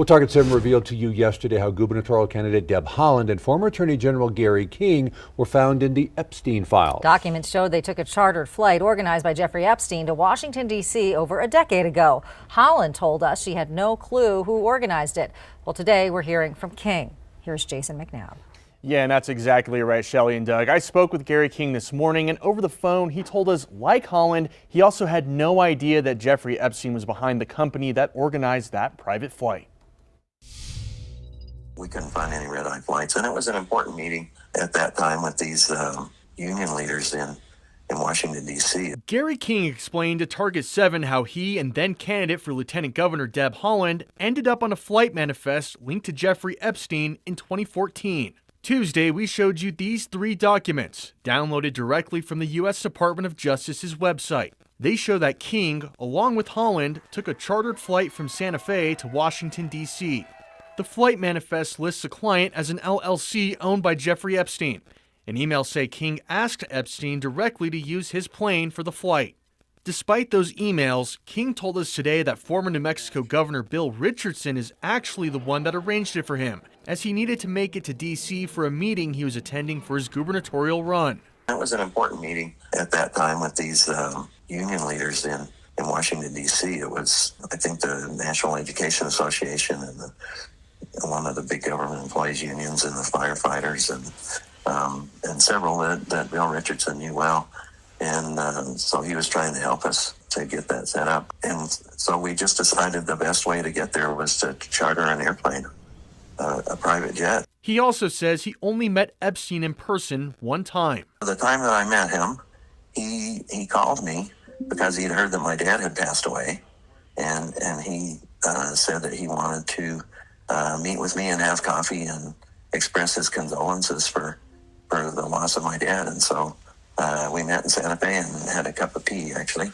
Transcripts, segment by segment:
Well, Target 7 revealed to you yesterday how gubernatorial candidate Deb Haaland and former Attorney General Gary King were found in the Epstein files. Documents showed they took a chartered flight organized by Jeffrey Epstein to Washington, D.C. over a decade ago. Haaland told us she had no clue who organized it. Well, today we're hearing from King. Here's Jason McNabb. Yeah, and that's exactly right, Shelley and Doug. I spoke with Gary King this morning, and over the phone, he told us, like Haaland, he also had no idea that Jeffrey Epstein was behind the company that organized that private flight. We couldn't find any red-eye flights, and it was an important meeting at that time with these union leaders in Washington, D.C. Gary King explained to Target 7 how he and then candidate for Lieutenant Governor Deb Haaland ended up on a flight manifest linked to Jeffrey Epstein in 2014. Tuesday, we showed you these 3 documents, downloaded directly from the U.S. Department of Justice's website. They show that King, along with Haaland, took a chartered flight from Santa Fe to Washington, D.C. The flight manifest lists a client as an LLC owned by Jeffrey Epstein. An email say King asked Epstein directly to use his plane for the flight. Despite those emails, King told us today that former New Mexico Governor Bill Richardson is actually the one that arranged it for him, as he needed to make it to D.C. for a meeting he was attending for his gubernatorial run. It was an important meeting at that time with these union leaders in Washington, D.C. It was, I think, the National Education Association and one of the big government employees unions and the firefighters and several that Bill Richardson knew well. And so he was trying to help us to get that set up. And so we just decided the best way to get there was to charter an airplane, a private jet. He also says he only met Epstein in person one time. The time that I met him, he called me because he had heard that my dad had passed away. And he said that he wanted to meet with me and have coffee and express his condolences for the loss of my dad. And so we met in Santa Fe and had a cup of tea, actually.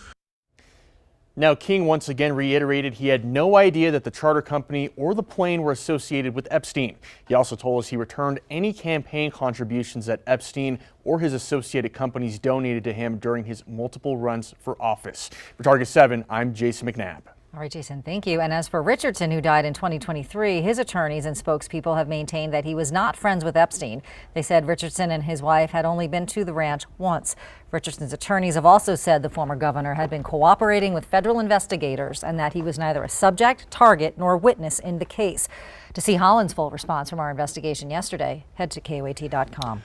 Now, King once again reiterated he had no idea that the charter company or the plane were associated with Epstein. He also told us he returned any campaign contributions that Epstein or his associated companies donated to him during his multiple runs for office. For Target 7, I'm Jason McNabb. All right, Jason, thank you. And as for Richardson, who died in 2023, his attorneys and spokespeople have maintained that he was not friends with Epstein. They said Richardson and his wife had only been to the ranch once. Richardson's attorneys have also said the former governor had been cooperating with federal investigators and that he was neither a subject, target, nor witness in the case. To see Haaland's full response from our investigation yesterday, head to KOAT.com.